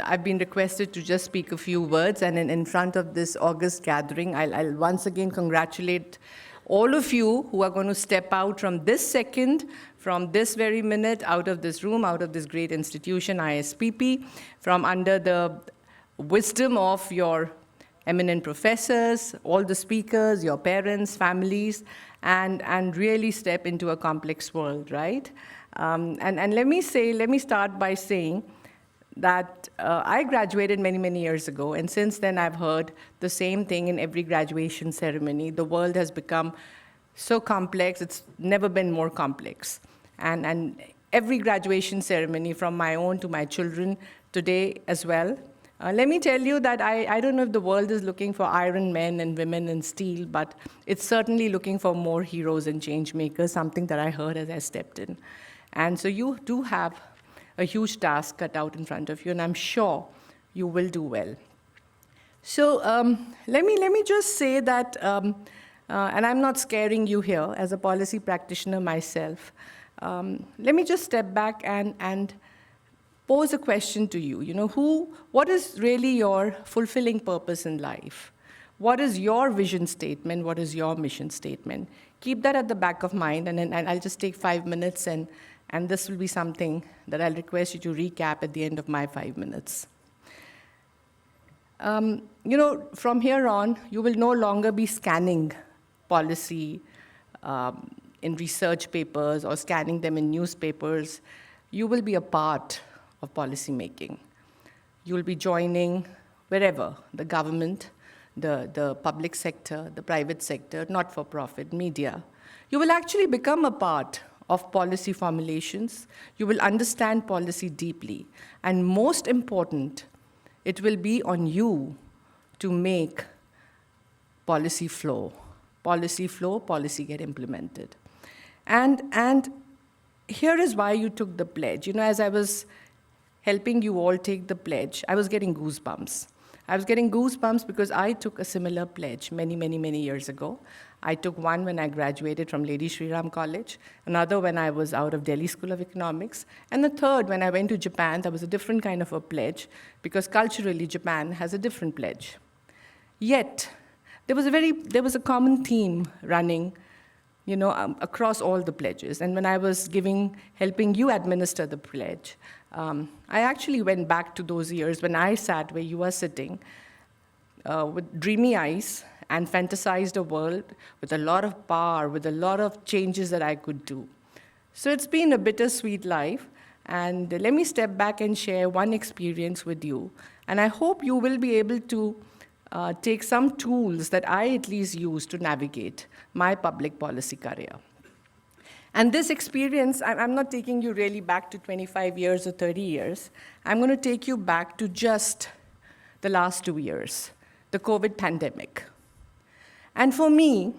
I've been requested to just speak a few words, and in front of this August gathering, I'll once again congratulate all of you who are going to step out from this second, from this very minute, out of this room, out of this great institution, ISPP, from under the wisdom of your eminent professors, all the speakers, your parents, families, and really step into a complex world, right? And let me start by saying that I graduated many, many years ago, and since then I've heard the same thing in every graduation ceremony. The world has become so complex, it's never been more complex. And every graduation ceremony, from my own to my children today as well, let me tell you that I don't know if the world is looking for iron men and women in steel, but it's certainly looking for more heroes and change makers, something that I heard as I stepped in. And so you do have a huge task cut out in front of you, and I'm sure you will do well. So let me just say that, and I'm not scaring you here as a policy practitioner myself. Let me just step back and pose a question to you. What is really your fulfilling purpose in life? What is your vision statement? What is your mission statement? Keep that at the back of mind, and I'll just take 5 minutes, and this will be something that I'll request you to recap at the end of my 5 minutes. From here on, you will no longer be scanning policy in research papers or scanning them in newspapers. You will be a part of policy making. You will be joining wherever, the government, the public sector, the private sector, not-for-profit, media. You will actually become a part of policy formulations. You will understand policy deeply. And most important, it will be on you to make policy flow. Policy flow, policy get implemented. And here is why you took the pledge. As I was helping you all take the pledge, I was getting goosebumps. I was getting goosebumps because I took a similar pledge many, many, many years ago. I took one when I graduated from Lady Shri Ram College, another when I was out of Delhi School of Economics, and the third when I went to Japan. That was a different kind of a pledge because culturally Japan has a different pledge. Yet, there was a common theme running across all the pledges. And when I was helping you administer the pledge, I actually went back to those years when I sat where you are sitting with dreamy eyes and fantasized a world with a lot of power, with a lot of changes that I could do. So it's been a bittersweet life, and let me step back and share one experience with you. And I hope you will be able to take some tools that I at least use to navigate my public policy career. And this experience, I'm not taking you really back to 25 years or 30 years. I'm going to take you back to just the last 2 years, the COVID pandemic. And for me,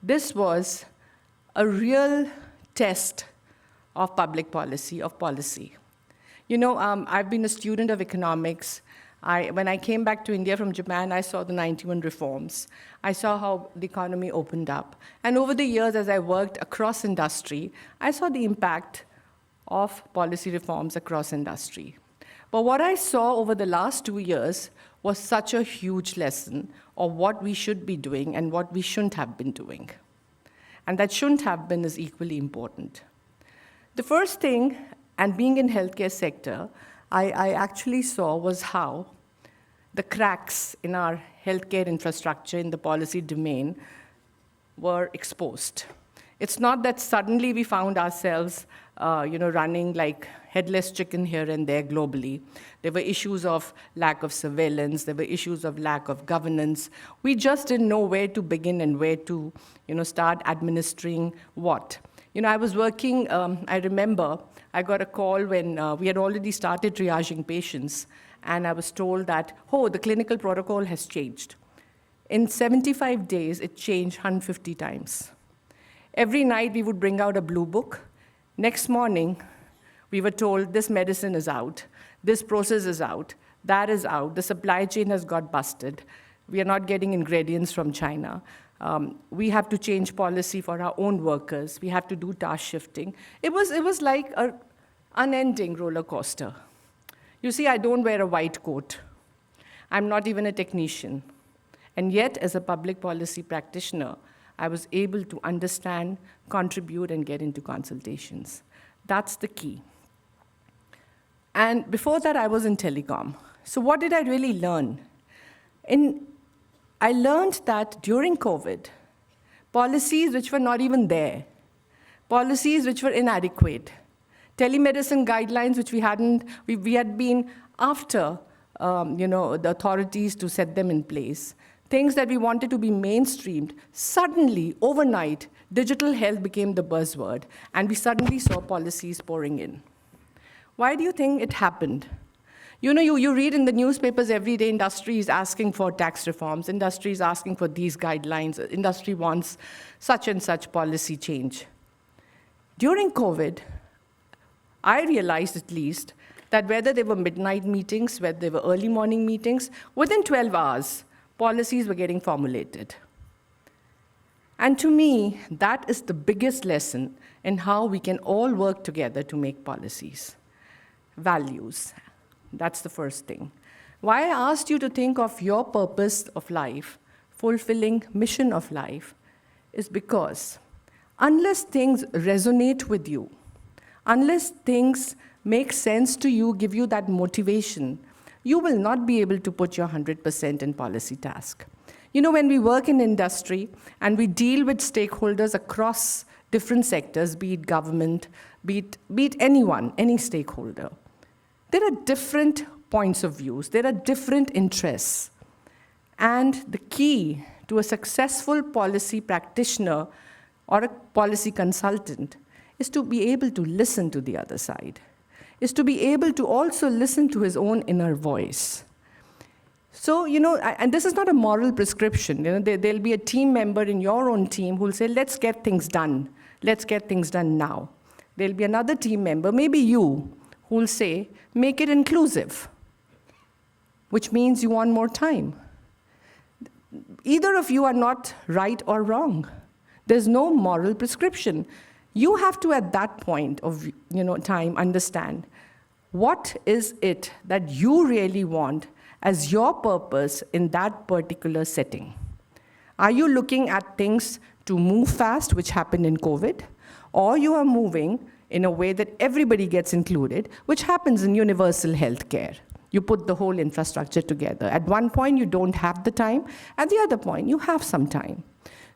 this was a real test of public policy, of policy. I've been a student of economics. When I came back to India from Japan, I saw the 91 reforms. I saw how the economy opened up. And over the years, as I worked across industry, I saw the impact of policy reforms across industry. But what I saw over the last 2 years was such a huge lesson of what we should be doing and what we shouldn't have been doing. And that shouldn't have been is equally important. The first thing, and being in healthcare sector, I actually saw was how the cracks in our healthcare infrastructure in the policy domain were exposed. It's not that suddenly we found ourselves running like headless chicken here and there globally. There were issues of lack of surveillance. There were issues of lack of governance. We just didn't know where to begin and where to start administering what. I was working, I remember, I got a call when we had already started triaging patients, and I was told that, the clinical protocol has changed. In 75 days, it changed 150 times. Every night, we would bring out a blue book. Next morning, we were told this medicine is out, this process is out, that is out, the supply chain has got busted, we are not getting ingredients from China. We have to change policy for our own workers. We have to do task shifting. It was like an unending roller coaster. You see, I don't wear a white coat. I'm not even a technician. And yet, as a public policy practitioner, I was able to understand, contribute, and get into consultations. That's the key. And before that, I was in telecom. So what did I really learn? I learned that during COVID, policies which were not even there, policies which were inadequate, telemedicine guidelines which we had been after the authorities to set them in place, things that we wanted to be mainstreamed, suddenly, overnight, digital health became the buzzword, and we suddenly saw policies pouring in. Why do you think it happened? You read in the newspapers every day, industry is asking for tax reforms, industry is asking for these guidelines, industry wants such and such policy change. During COVID, I realized at least that whether they were midnight meetings, whether they were early morning meetings, within 12 hours, policies were getting formulated. And to me, that is the biggest lesson in how we can all work together to make policies. Values, that's the first thing. Why I asked you to think of your purpose of life, fulfilling mission of life, is because unless things resonate with you, unless things make sense to you, give you that motivation, you will not be able to put your 100% in policy task. When we work in industry and we deal with stakeholders across different sectors, be it government, be it anyone, any stakeholder, there are different points of views, there are different interests. And the key to a successful policy practitioner or a policy consultant is to be able to listen to the other side, is to be able to also listen to his own inner voice. So, and this is not a moral prescription. There'll be a team member in your own team who'll say, let's get things done. Let's get things done now. There'll be another team member, maybe you, who'll say, make it inclusive, which means you want more time. Either of you are not right or wrong. There's no moral prescription. You have to, at that point of time, understand what is it that you really want as your purpose in that particular setting. Are you looking at things to move fast, which happened in COVID, or you are moving in a way that everybody gets included, which happens in universal healthcare? You put the whole infrastructure together. At one point, you don't have the time. At the other point, you have some time.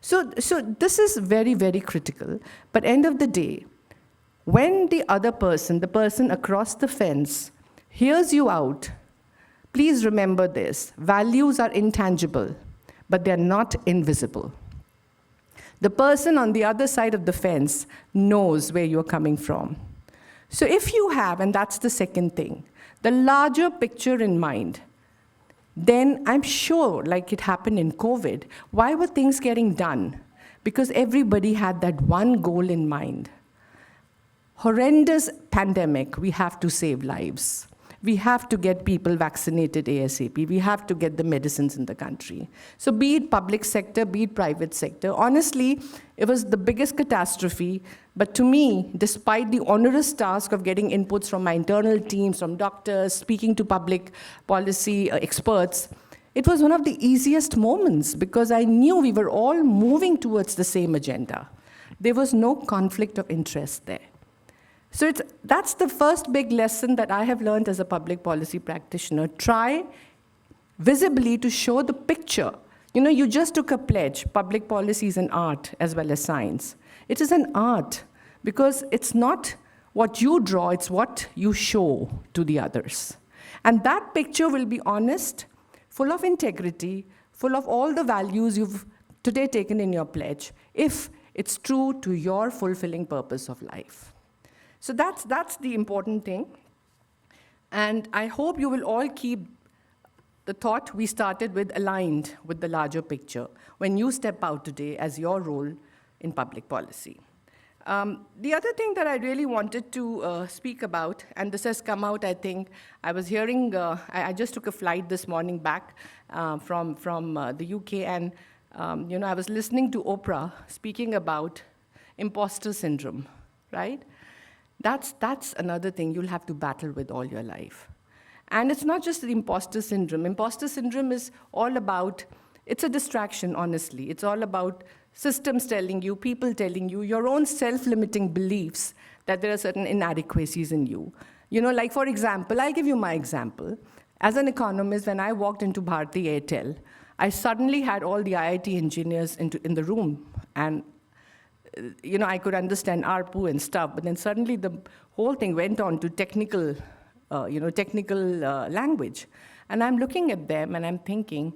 So this is very, very critical. But end of the day, when the other person, the person across the fence, hears you out, please remember this. Values are intangible, but they're not invisible. The person on the other side of the fence knows where you're coming from. So if you have, and that's the second thing, the larger picture in mind, then I'm sure, like it happened in COVID, why were things getting done? Because everybody had that one goal in mind. Horrendous pandemic, we have to save lives. We have to get people vaccinated ASAP. We have to get the medicines in the country. So be it public sector, be it private sector, honestly, it was the biggest catastrophe. But to me, despite the onerous task of getting inputs from my internal teams, from doctors, speaking to public policy experts, it was one of the easiest moments because I knew we were all moving towards the same agenda. There was no conflict of interest there. So that's the first big lesson that I have learned as a public policy practitioner. Try visibly to show the picture. You just took a pledge. Public policy is an art as well as science. It is an art because it's not what you draw, it's what you show to the others. And that picture will be honest, full of integrity, full of all the values you've today taken in your pledge, if it's true to your fulfilling purpose of life. So that's the important thing. And I hope you will all keep the thought we started with aligned with the larger picture when you step out today as your role in public policy. The other thing that I really wanted to speak about, and this has come out, I think, I was hearing, I just took a flight this morning back from the UK, and I was listening to Oprah speaking about imposter syndrome, right? That's another thing you'll have to battle with all your life. And it's not just the imposter syndrome. Imposter syndrome is all about, it's a distraction, honestly. It's all about systems telling you, people telling you, your own self-limiting beliefs that there are certain inadequacies in you. Like for example, I'll give you my example. As an economist, when I walked into Bharti Airtel, I suddenly had all the IIT engineers in the room. And I could understand ARPU and stuff, but then suddenly the whole thing went on to technical language. And I'm looking at them and I'm thinking,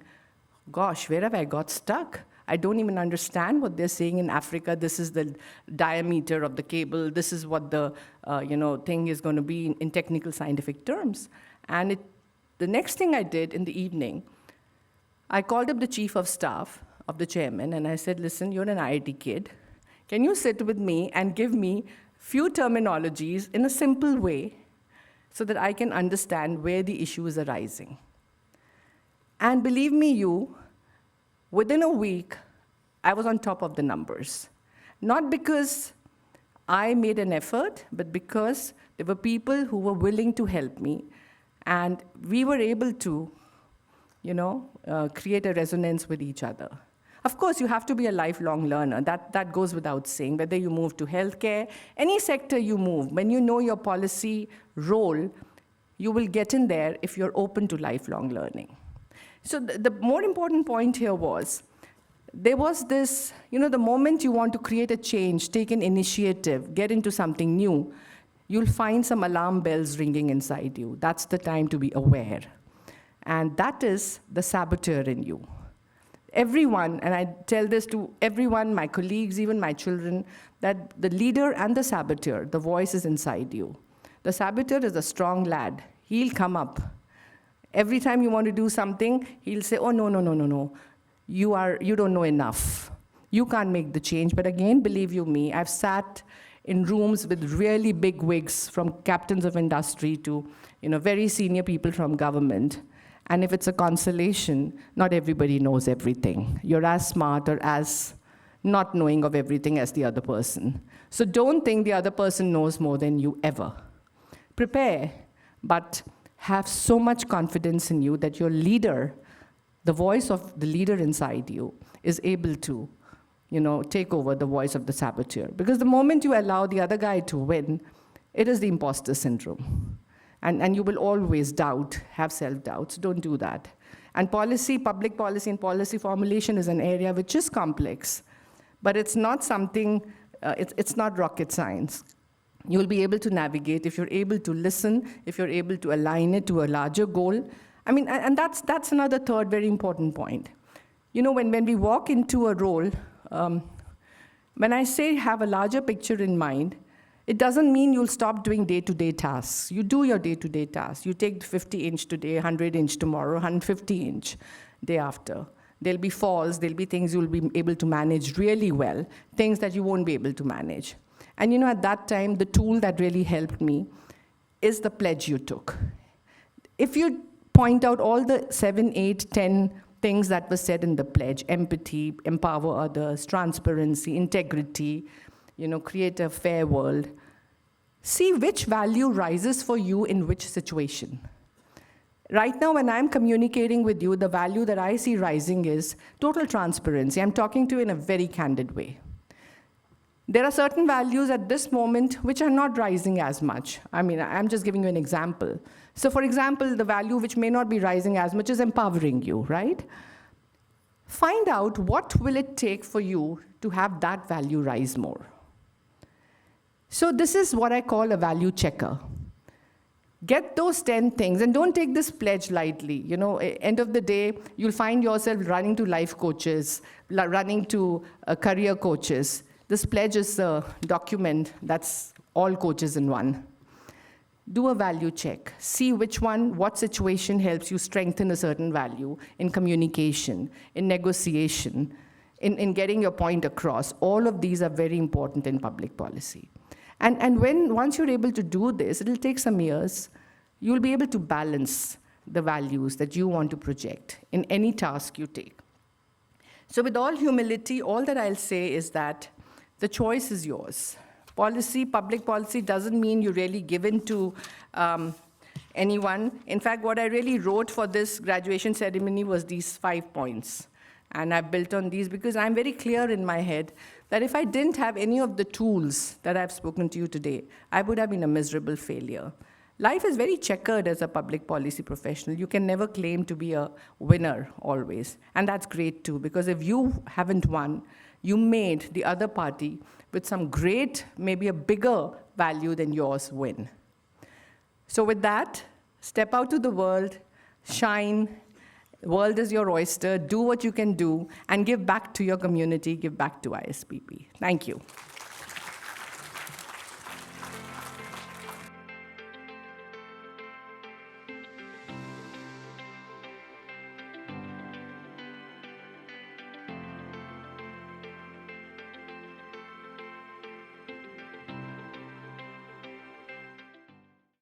gosh, where have I got stuck? I don't even understand what they're saying in Africa. This is the diameter of the cable. This is what the thing is going to be in technical scientific terms. And the next thing I did in the evening, I called up the chief of staff of the chairman and I said, listen, you're an IIT kid. Can you sit with me and give me few terminologies in a simple way so that I can understand where the issue is arising? And believe me, within a week, I was on top of the numbers. Not because I made an effort, but because there were people who were willing to help me. And we were able to, create a resonance with each other. Of course, you have to be a lifelong learner. That goes without saying. Whether you move to healthcare, any sector you move, when you know your policy role, you will get in there if you're open to lifelong learning. So the more important point here was, there was this, the moment you want to create a change, take an initiative, get into something new, you'll find some alarm bells ringing inside you. That's the time to be aware. And that is the saboteur in you. Everyone, and I tell this to everyone, my colleagues, even my children, that the leader and the saboteur, the voice is inside you. The saboteur is a strong lad. He'll come up. Every time you want to do something, he'll say, oh, no. You don't know enough. You can't make the change. But again, believe you me, I've sat in rooms with really big wigs, from captains of industry to very senior people from government. And if it's a consolation, not everybody knows everything. You're as smart or as not knowing of everything as the other person. So don't think the other person knows more than you ever. Prepare, but have so much confidence in you that your leader, the voice of the leader inside you, is able to take over the voice of the saboteur. Because the moment you allow the other guy to win, it is the imposter syndrome. And you will always have self-doubts. Don't do that. And public policy and policy formulation is an area which is complex, but it's not something, it's not rocket science. You'll be able to navigate if you're able to listen, if you're able to align it to a larger goal. I mean, and that's another third very important point. When we walk into a role, when I say have a larger picture in mind, it doesn't mean you'll stop doing day-to-day tasks. You do your day-to-day tasks. You take the 50-inch today, 100-inch tomorrow, 150-inch day after. There'll be falls, there'll be things you'll be able to manage really well, things that you won't be able to manage. And at that time, the tool that really helped me is the pledge you took. If you point out all the 7, 8, 10 things that were said in the pledge, empathy, empower others, transparency, integrity, create a fair world, see which value rises for you in which situation. Right now, when I'm communicating with you, the value that I see rising is total transparency. I'm talking to you in a very candid way. There are certain values at this moment which are not rising as much. I mean, I'm just giving you an example. So for example, the value which may not be rising as much is empowering you, right? Find out what will it take for you to have that value rise more. So this is what I call a value checker. Get those 10 things, and don't take this pledge lightly. End of the day, you'll find yourself running to life coaches, running to career coaches. This pledge is a document that's all coaches in one. Do a value check. See what situation helps you strengthen a certain value in communication, in negotiation, in getting your point across. All of these are very important in public policy. And once you're able to do this, it'll take some years, you'll be able to balance the values that you want to project in any task you take. So with all humility, all that I'll say is that the choice is yours. Public policy doesn't mean you really give in to anyone. In fact, what I really wrote for this graduation ceremony was these 5 points. And I've built on these because I'm very clear in my head that if I didn't have any of the tools that I've spoken to you today, I would have been a miserable failure. Life is very checkered as a public policy professional. You can never claim to be a winner always. And that's great too, because if you haven't won, you made the other party with some great, maybe a bigger value than yours win. So with that, step out to the world, shine. The world is your oyster. Do what you can do and give back to your community, give back to ISPP. Thank you.